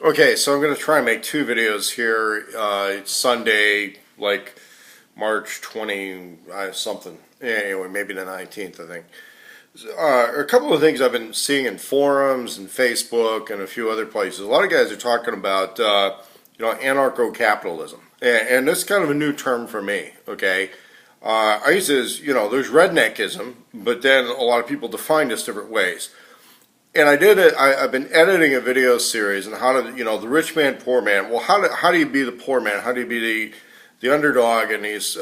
Okay, so I'm going to try and make two videos here. It's Sunday, like March 20 something. Anyway, maybe the 19th, I think. A couple of things I've been seeing in forums and Facebook and a few other places. A lot of guys are talking about, anarcho capitalism, and this is kind of a new term for me. Okay, I used to, there's redneckism, but then a lot of people define this different ways. And I did it. I've been editing a video series on how to, the rich man, poor man. Well, how do you be the poor man? How do you be the underdog in these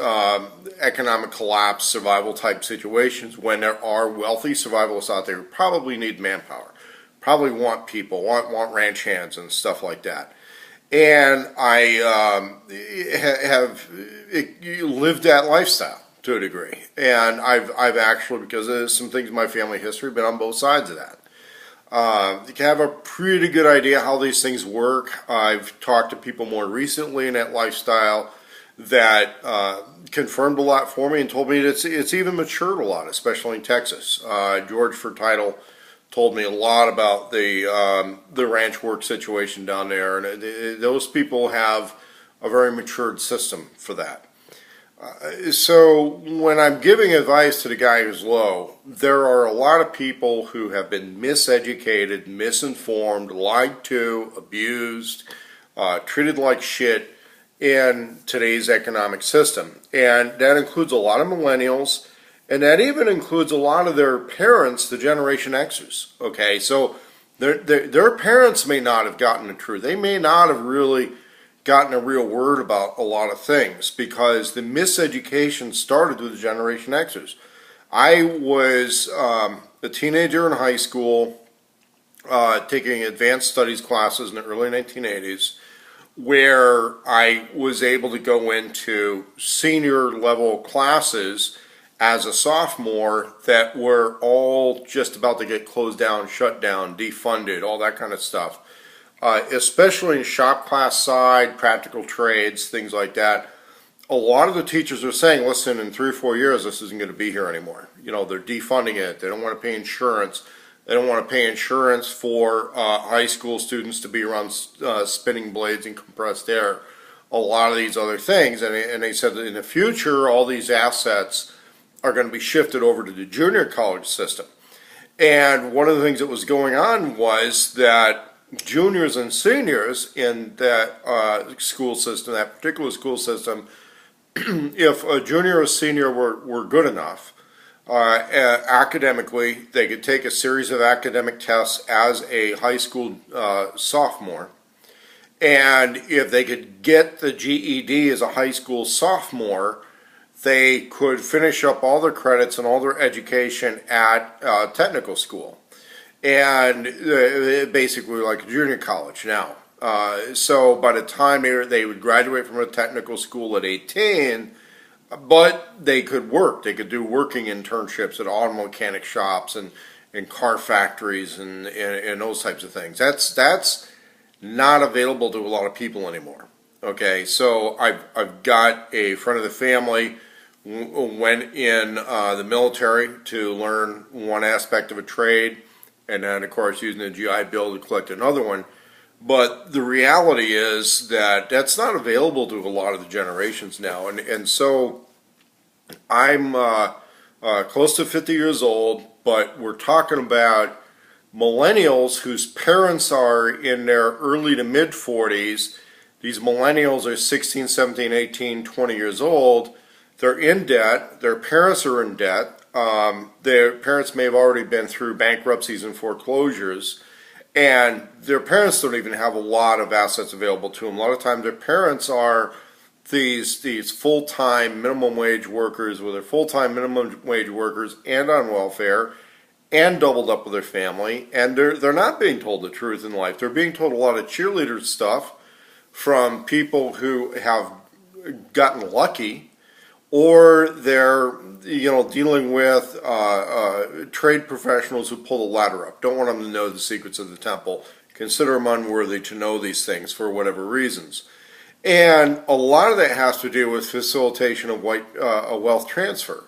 economic collapse, survival type situations when there are wealthy survivalists out there who probably need manpower, probably want people, want ranch hands and stuff like that. And I have lived that lifestyle to a degree, and I've actually, because of some things in my family history, been on both sides of that. You can have a pretty good idea how these things work. I've talked to people more recently in that lifestyle that confirmed a lot for me and told me it's even matured a lot, especially in Texas. George Fertitle told me a lot about the ranch work situation down there, and those people have a very matured system for that. So when I'm giving advice to the guy who's low, there are a lot of people who have been miseducated, misinformed, lied to, abused, treated like shit in today's economic system. And that includes a lot of millennials, and that even includes a lot of their parents, the Generation Xers. Okay, so their parents may not have gotten the truth. They may not have really gotten a real word about a lot of things because the miseducation started with the Generation Xers. I was a teenager in high school taking advanced studies classes in the early 1980s where I was able to go into senior level classes as a sophomore that were all just about to get closed down, shut down, defunded, all that kind of stuff. Especially in shop class side, practical trades, things like that. A lot of the teachers are saying, listen, in 3 or 4 years, this isn't going to be here anymore. They're defunding it. They don't want to pay insurance. They don't want to pay insurance for high school students to be around spinning blades and compressed air. A lot of these other things. And they said that in the future, all these assets are going to be shifted over to the junior college system. And one of the things that was going on was that juniors and seniors in that school system, that particular school system, if a junior or senior were good enough academically, they could take a series of academic tests as a high school sophomore. And if they could get the GED as a high school sophomore, they could finish up all their credits and all their education at technical school. And basically like a junior college now. So by the time they would graduate from a technical school at 18, but they could work. They could do working internships at auto mechanic shops and car factories and those types of things. That's not available to a lot of people anymore. Okay, so I've got a friend of the family who went in the military to learn one aspect of a trade, and then, of course, using the GI Bill to collect another one. But the reality is that that's not available to a lot of the generations now. And so I'm close to 50 years old, but we're talking about millennials whose parents are in their early to mid-40s. These millennials are 16, 17, 18, 20 years old. They're in debt. Their parents are in debt. Their parents may have already been through bankruptcies and foreclosures, and their parents don't even have a lot of assets available to them. A lot of times their parents are these full-time minimum wage workers, where they're full-time minimum wage workers and on welfare and doubled up with their family, and they're not being told the truth in life. They're being told a lot of cheerleader stuff from people who have gotten lucky, or they're dealing with trade professionals who pull the ladder up. Don't want them to know the secrets of the temple. Consider them unworthy to know these things for whatever reasons. And a lot of that has to do with facilitation of wealth transfer.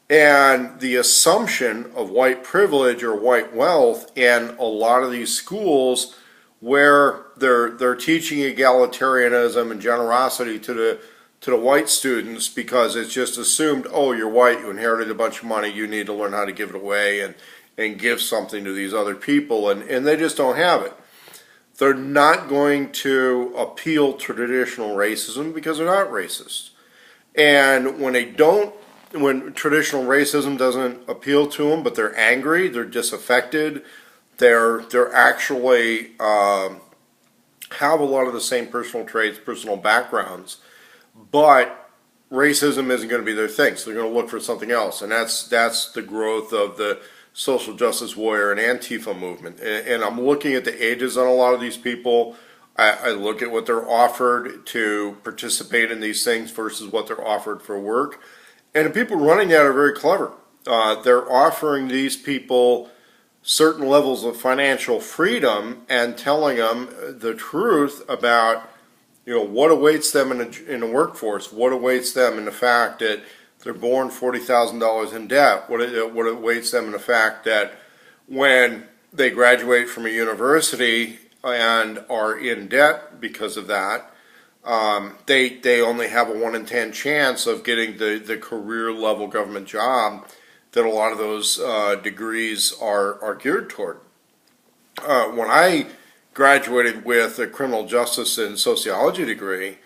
And the assumption of white privilege or white wealth in a lot of these schools where they're they're teaching egalitarianism and generosity to the white students because it's just assumed, oh, you're white, you inherited a bunch of money, you need to learn how to give it away and give something to these other people, and they just don't have it. They're not going to appeal to traditional racism because they're not racist. And when traditional racism doesn't appeal to them, but they're angry, they're disaffected, they're actually have a lot of the same personal traits, personal backgrounds, but racism isn't going to be their thing, so they're going to look for something else, and that's the growth of the social justice warrior and antifa movement. And I'm looking at the ages on a lot of these people. I look at what they're offered to participate in these things versus what they're offered for work, and the people running that are very clever. They're offering these people certain levels of financial freedom and telling them the truth about, what awaits them in the workforce, what awaits them in the fact that they're born $40,000 in debt, what awaits them in the fact that when they graduate from a university and are in debt because of that, they only have a 1 in 10 chance of getting the career level government job that a lot of those degrees are geared toward. When I graduated with a criminal justice and sociology degree,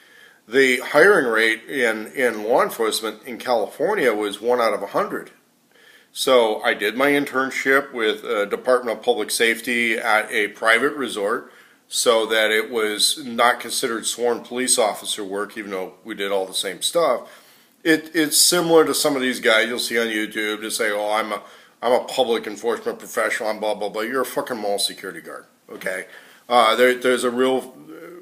the hiring rate in law enforcement in California was 1 out of 100. So I did my internship with Department of Public Safety at a private resort so that it was not considered sworn police officer work, even though we did all the same stuff. It's similar to some of these guys you'll see on YouTube to say, oh, I'm a public enforcement professional, I'm blah, blah, blah. You're a fucking mall security guard, okay? There's a real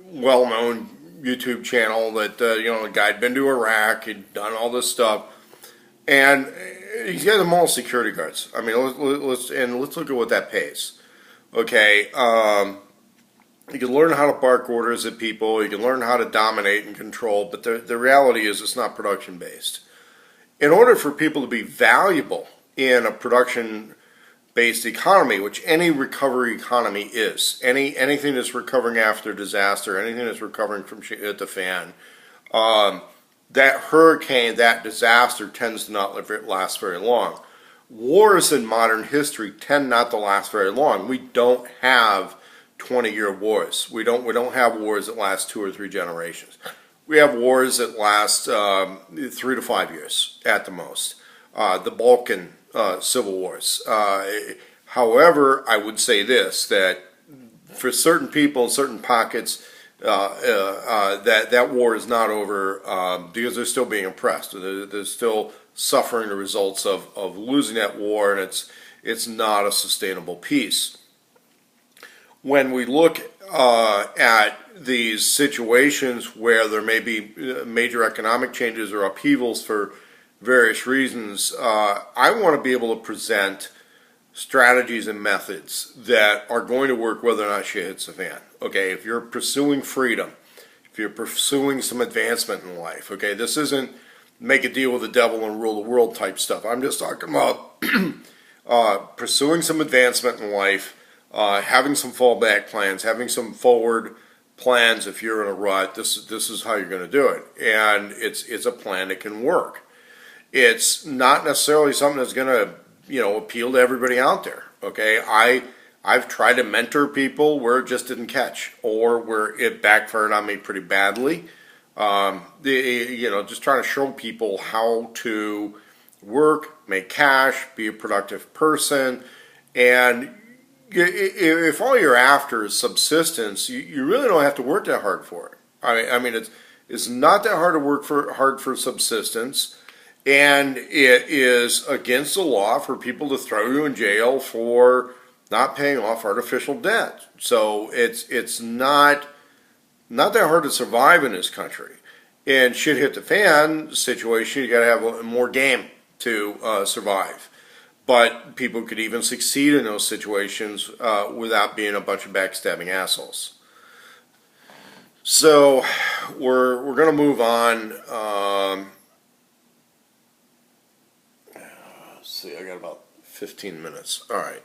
well-known YouTube channel that, the guy had been to Iraq, he'd done all this stuff, and he's got them all security guards. I mean, let's look at what that pays. Okay, you can learn how to bark orders at people, you can learn how to dominate and control, but the reality is it's not production-based. In order for people to be valuable in a production-based economy, which any recovery economy is, anything that's recovering after disaster, anything that's recovering from shit at the fan, that hurricane, that disaster tends to not last very long. Wars in modern history tend not to last very long. We don't have 20-year wars. We don't have wars that last 2 or 3 generations. We have wars that last 3 to 5 years at the most. The Balkan civil wars. However, I would say this, that for certain people in certain pockets, that war is not over because they're still being oppressed. They're still suffering the results of losing that war, and it's not a sustainable peace. When we look at these situations where there may be major economic changes or upheavals for various reasons, I want to be able to present strategies and methods that are going to work whether or not shit hits the fan. Okay, if you're pursuing freedom, if you're pursuing some advancement in life, okay, this isn't make a deal with the devil and rule the world type stuff. I'm just talking about pursuing some advancement in life, having some fallback plans, having some forward plans. If you're in a rut, this is how you're going to do it, and it's a plan that can work. It's not necessarily something that's going to appeal to everybody out there. Okay, I've tried to mentor people where it just didn't catch, or where it backfired on me pretty badly. Just trying to show people how to work, make cash, be a productive person, and if all you're after is subsistence, you really don't have to work that hard for it. I mean, it's not that hard to work hard for subsistence, and it is against the law for people to throw you in jail for not paying off artificial debt. So it's not that hard to survive in this country. And shit hit the fan situation, you got to have more game to survive. But people could even succeed in those situations without being a bunch of backstabbing assholes. So we're going to move on. Let's see, I got about 15 minutes. All right.